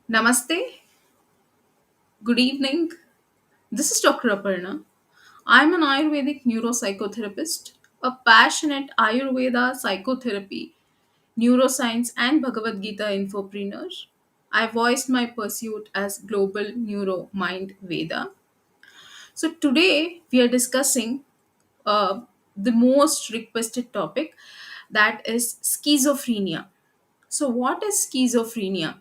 Namaste, good evening. This is Dr. Aparna. I'm an Ayurvedic neuropsychotherapist, a passionate Ayurveda psychotherapy, neuroscience, and Bhagavad Gita infopreneur. I voiced my pursuit as Global Neuro Mind Veda. So, today we are discussing uh, the most requested topic, that is schizophrenia. So, what is schizophrenia?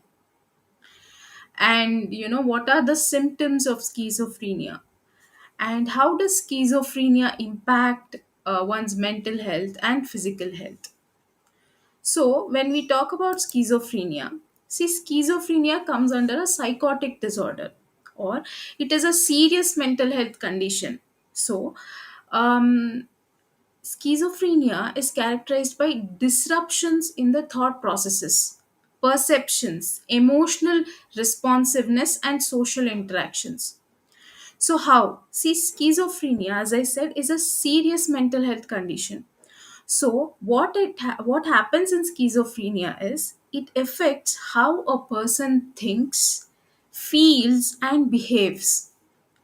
And what are the symptoms of schizophrenia? And how does schizophrenia impact one's mental health and physical health? So when we talk about schizophrenia, see, schizophrenia comes under a psychotic disorder, or it is a serious mental health condition. So um, schizophrenia is characterized by disruptions in the thought processes, perceptions, emotional responsiveness, and social interactions. So, how? See, schizophrenia, as I said, is a serious mental health condition. So, what happens in schizophrenia is it affects how a person thinks, feels, and behaves.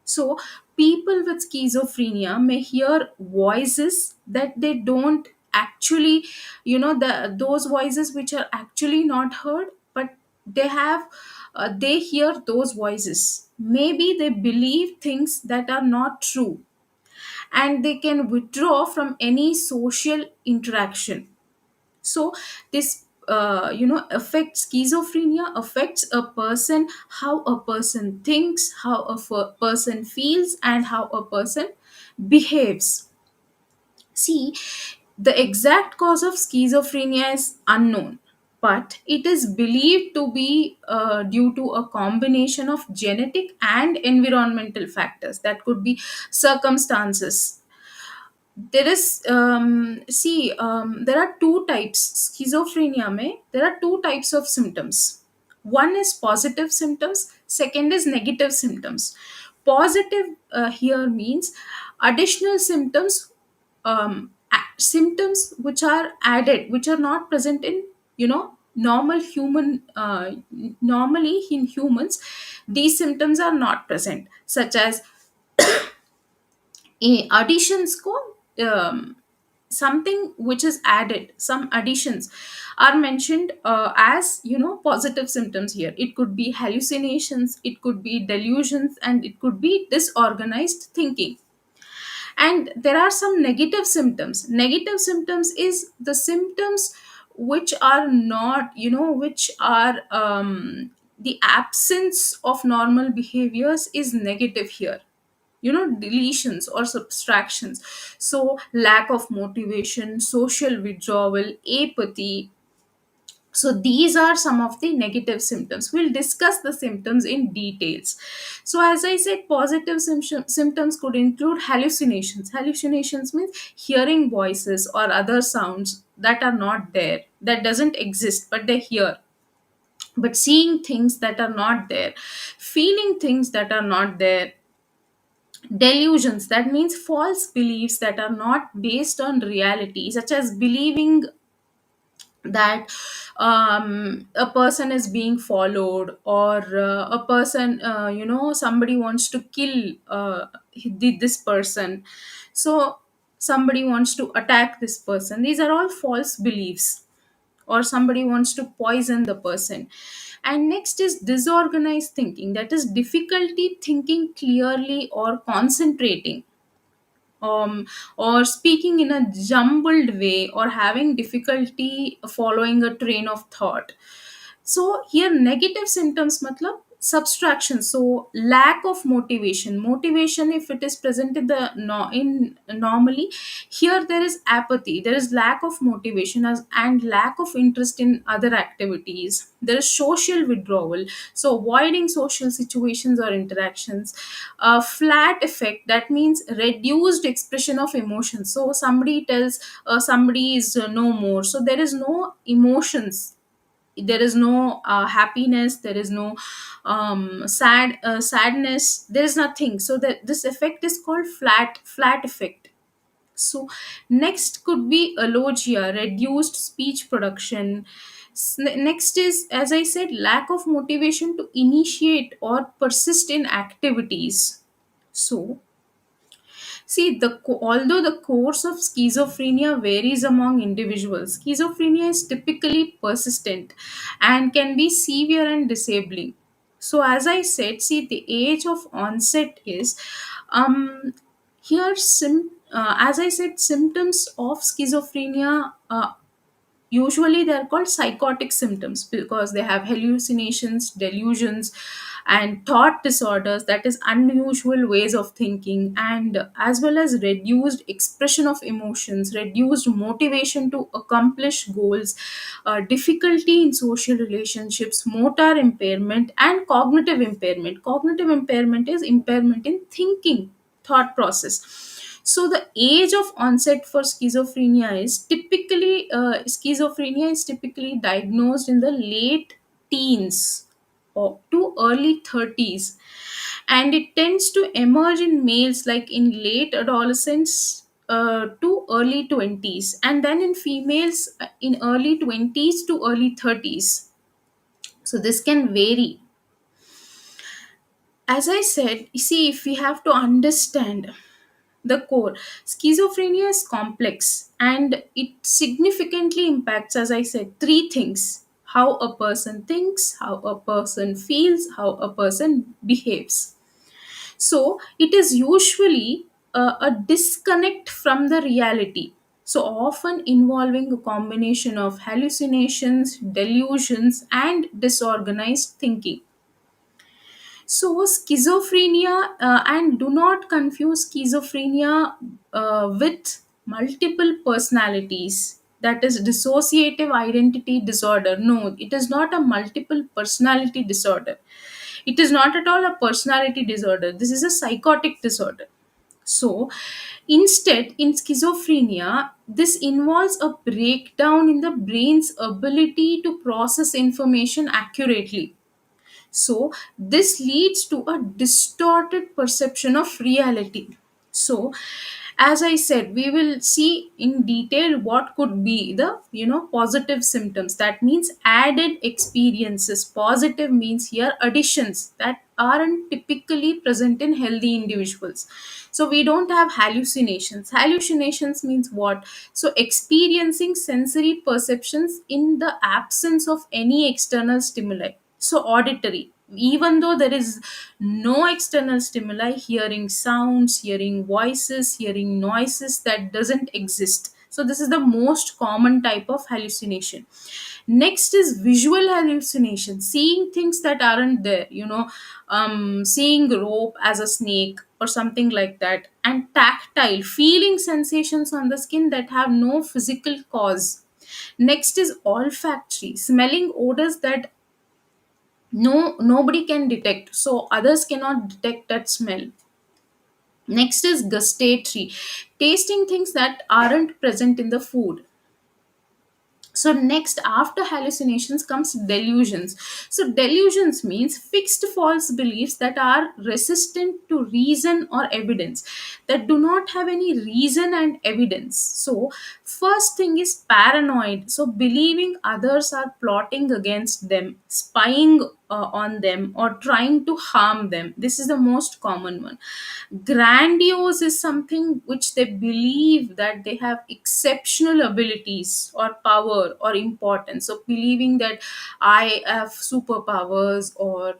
So, people with schizophrenia may hear voices that they don't actually, those voices which are actually not heard, but they hear those voices. Maybe they believe things that are not true, and they can withdraw from any social interaction. So this affect schizophrenia affects a person, how a person thinks, how person feels, and how a person behaves. See, the exact cause of schizophrenia is unknown, but it is believed to be due to a combination of genetic and environmental factors. That could be circumstances. There is there are two types schizophrenia mein. There are two types of symptoms. One is positive symptoms, second is negative symptoms. Positive here means additional symptoms, symptoms which are added, which are not present in normal human, normally in humans these symptoms are not present, such as additions ko, something which is added, some additions are mentioned as positive symptoms. Here it could be hallucinations, it could be delusions, and it could be disorganized thinking. And there are some negative symptoms. Negative symptoms is the symptoms which are not, which are the absence of normal behaviors is negative here. Deletions or subtractions. So lack of motivation, social withdrawal, apathy. So these are some of the negative symptoms. We'll discuss the symptoms in details. So as I said, positive symptoms could include hallucinations. Hallucinations means hearing voices or other sounds that are not there, that doesn't exist, but they hear. But seeing things that are not there, feeling things that are not there. Delusions, that means false beliefs that are not based on reality, such as believing that a person is being followed, or a person, somebody wants to kill this person. So somebody wants to attack this person. These are all false beliefs. Or somebody wants to poison the person. And next is disorganized thinking, that is difficulty thinking clearly or concentrating, or speaking in a jumbled way, or having difficulty following a train of thought. So here negative symptoms matlab subtraction. So lack of motivation. Motivation, if it is present in the no, in normally, here there is apathy, there is lack of motivation, and lack of interest in other activities. There is social withdrawal, so avoiding social situations or interactions. Flat effect, that means reduced expression of emotions. So somebody tells somebody is no more, so there is no emotions, there is no happiness, there is no sadness, there is nothing. So that this effect is called flat effect. So next could be alogia, reduced speech production. Next is, as I said, lack of motivation to initiate or persist in activities. So see, although the course of schizophrenia varies among individuals, schizophrenia is typically persistent and can be severe and disabling. So, as I said, see, the age of onset is here. As I said, symptoms of schizophrenia usually they're called psychotic symptoms because they have hallucinations, delusions, and thought disorders, that is unusual ways of thinking, and as well as reduced expression of emotions, reduced motivation to accomplish goals, difficulty in social relationships, motor impairment, and cognitive impairment. Cognitive impairment is impairment in thinking, thought process. So the age of onset for schizophrenia is typically diagnosed in the late teens or to early 30s, and it tends to emerge in males like in late adolescence to early 20s, and then in females in early 20s to early 30s. So this can vary. As I said, you see, if we have to understand the core, schizophrenia is complex and it significantly impacts, as I said, three things: how a person thinks, how a person feels, how a person behaves. So it is usually a disconnect from the reality, so often involving a combination of hallucinations, delusions, and disorganized thinking. So, schizophrenia, and do not confuse schizophrenia with multiple personalities. That is dissociative identity disorder. No, it is not a multiple personality disorder. It is not at all a personality disorder. This is a psychotic disorder. So, instead, in schizophrenia, this involves a breakdown in the brain's ability to process information accurately. So this leads to a distorted perception of reality. So as I said, we will see in detail what could be the positive symptoms. That means added experiences. Positive means here additions that aren't typically present in healthy individuals. So we don't have hallucinations. Hallucinations means what? So experiencing sensory perceptions in the absence of any external stimuli. So auditory, even though there is no external stimuli, hearing sounds, hearing voices, hearing noises, that doesn't exist. So this is the most common type of hallucination. Next is visual hallucination, seeing things that aren't there, seeing rope as a snake or something like that. And tactile, feeling sensations on the skin that have no physical cause. Next is olfactory, smelling odors that nobody can detect, so others cannot detect that smell. Next is gustatory, tasting things that aren't present in the food. So next, after hallucinations comes delusions. So delusions means fixed false beliefs that are resistant to reason or evidence, that do not have any reason and evidence. So first thing is paranoid, so believing others are plotting against them, spying on them, or trying to harm them. This is the most common one. Grandiose is something which they believe that they have exceptional abilities or power or importance. So believing that I have superpowers or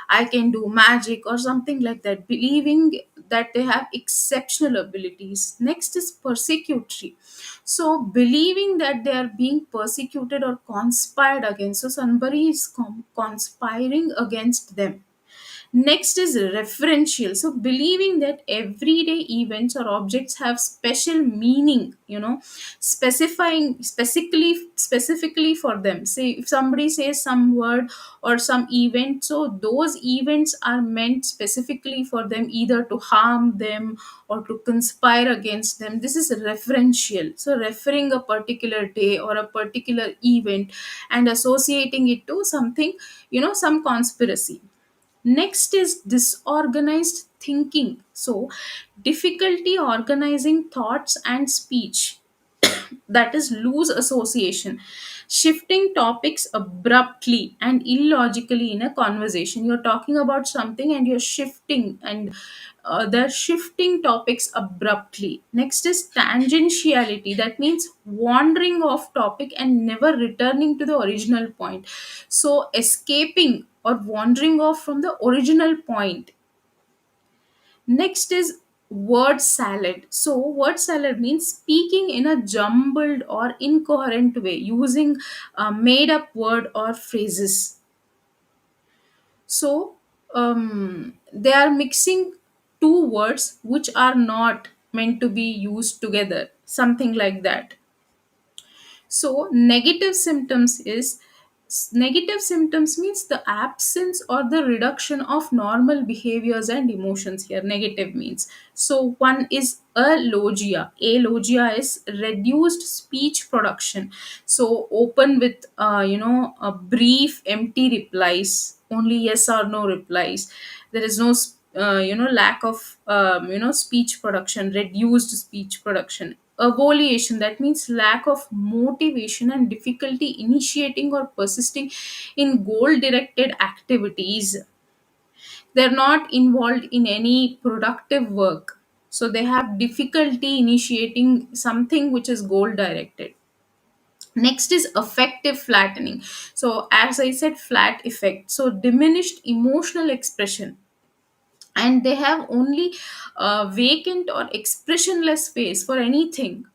I can do magic or something like that, believing that they have exceptional abilities. Next is persecutory, so believing that they are being persecuted or conspired against, so somebody is conspiring against them. Next is referential. So believing that everyday events or objects have special meaning, specifically for them. Say if somebody says some word or some event, so those events are meant specifically for them, either to harm them or to conspire against them. This is referential. So referring a particular day or a particular event and associating it to something, some conspiracy. Next is disorganized thinking. So difficulty organizing thoughts and speech, that is loose association, shifting topics abruptly and illogically in a conversation. You're talking about something and you're shifting, and they're shifting topics abruptly. Next is tangentiality, that means wandering off topic and never returning to the original point. So escaping or wandering off from the original point. Next is word salad. So, word salad means speaking in a jumbled or incoherent way, using made up word or phrases. So, they are mixing two words which are not meant to be used together, something like that. So negative symptoms means the absence or the reduction of normal behaviors and emotions. Here negative means, so one is alogia. Alogia is reduced speech production, so open with a brief empty replies, only yes or no replies. There is no lack of speech production, reduced speech production. Avoliation, that means lack of motivation and difficulty initiating or persisting in goal directed activities. They're not involved in any productive work, so they have difficulty initiating something which is goal directed. Next is affective flattening. So as I said, flat effect, so diminished emotional expression, and they have only vacant or expressionless face for anything.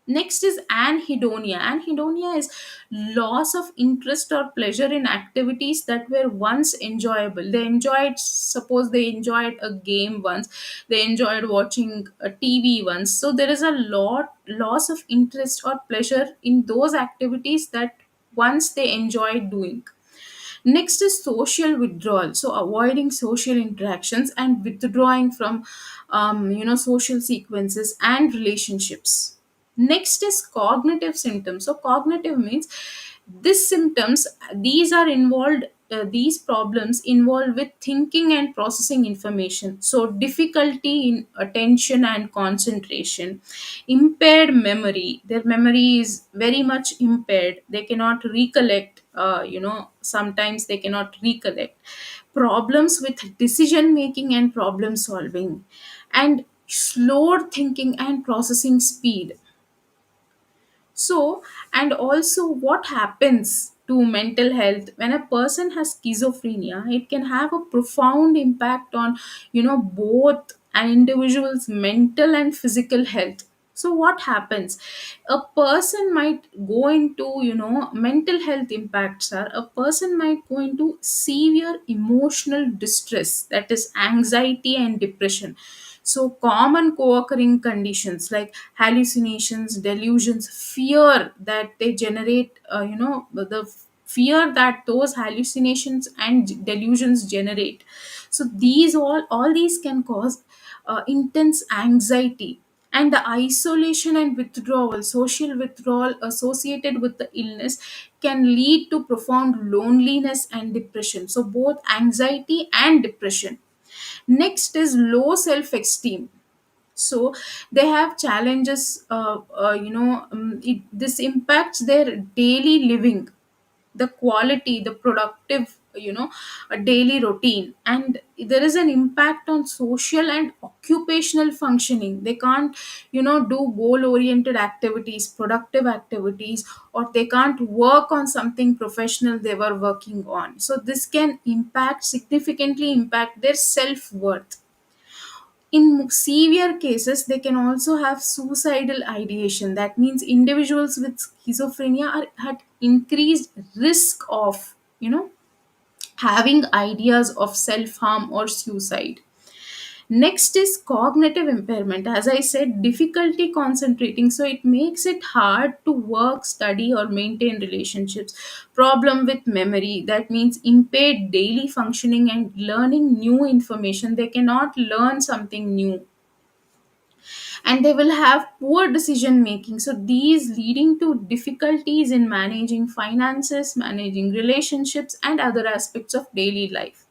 Next is anhedonia. Anhedonia is loss of interest or pleasure in activities that were once enjoyable. They enjoyed, suppose they enjoyed a game once, they enjoyed watching a TV once. So there is a lot loss of interest or pleasure in those activities that once they enjoyed doing. Next is social withdrawal. So avoiding social interactions and withdrawing from social sequences and relationships. Next is cognitive symptoms. So cognitive means these symptoms, these are involved, these problems involve with thinking and processing information. So difficulty in attention and concentration, impaired memory. Their memory is very much impaired. They cannot recollect. Sometimes they cannot recollect. Problems with decision making and problem solving, and slowed thinking and processing speed. So, and also what happens to mental health when a person has schizophrenia, it can have a profound impact on, both an individual's mental and physical health. So what happens? A person might go into, mental health impacts are, a person might go into severe emotional distress, that is anxiety and depression. So, common co occurring conditions like hallucinations, delusions, fear that they generate, the fear that those hallucinations and delusions generate. So, all these can cause intense anxiety. And the isolation and withdrawal, social withdrawal associated with the illness, can lead to profound loneliness and depression. So, both anxiety and depression. Next is low self esteem. So they have challenges, this impacts their daily living, the quality, the productive, a daily routine. And there is an impact on social and occupational functioning. They can't, do goal oriented activities, productive activities, or they can't work on something professional they were working on. So this can impact, significantly impact their self worth. In severe cases, they can also have suicidal ideation. That means individuals with schizophrenia are at increased risk of, having ideas of self harm or suicide. Next is cognitive impairment. As I said, difficulty concentrating. So it makes it hard to work, study, or maintain relationships. Problem with memory. That means impaired daily functioning and learning new information. They cannot learn something new, and they will have poor decision making. So these leading to difficulties in managing finances, managing relationships, and other aspects of daily life.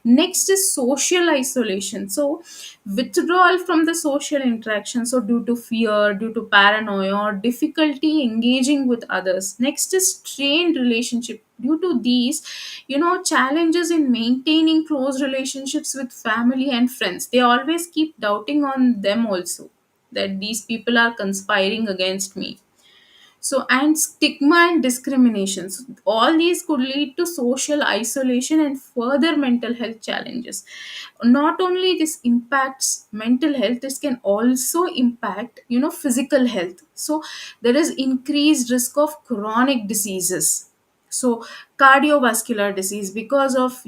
Next is social isolation. So withdrawal from the social interaction, so due to fear, due to paranoia, or difficulty engaging with others. Next is strained relationship. Due to these, challenges in maintaining close relationships with family and friends, they always keep doubting on them also, that these people are conspiring against me. So, and stigma and discrimination. So all these could lead to social isolation and further mental health challenges. Not only this impacts mental health, this can also impact, physical health. So there is increased risk of chronic diseases. So cardiovascular disease, because of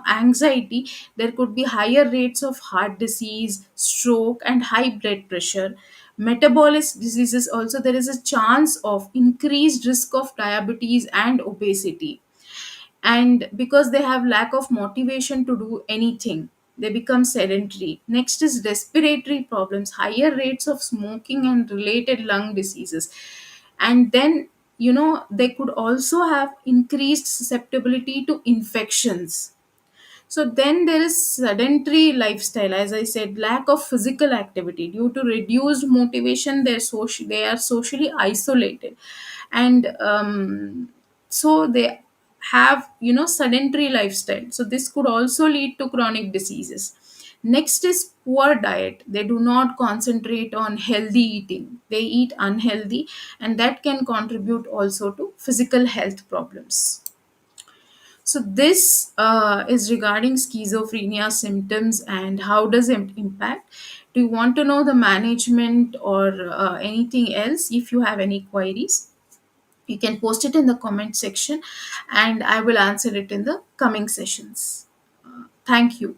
anxiety, there could be higher rates of heart disease, stroke, and high blood pressure. Metabolic diseases also, there is a chance of increased risk of diabetes and obesity. And because they have lack of motivation to do anything, they become sedentary. Next is respiratory problems, higher rates of smoking and related lung diseases. And then, they could also have increased susceptibility to infections. So then there is sedentary lifestyle, as I said, lack of physical activity. Due to reduced motivation, they are socially isolated. And so they have, sedentary lifestyle. So this could also lead to chronic diseases. Next is poor diet. They do not concentrate on healthy eating. They eat unhealthy, and that can contribute also to physical health problems. So this is regarding schizophrenia symptoms and how does it impact. Do you want to know the management or anything else? If you have any queries, you can post it in the comment section, and I will answer it in the coming sessions. Thank you.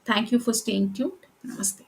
Thank you for staying tuned. Namaste.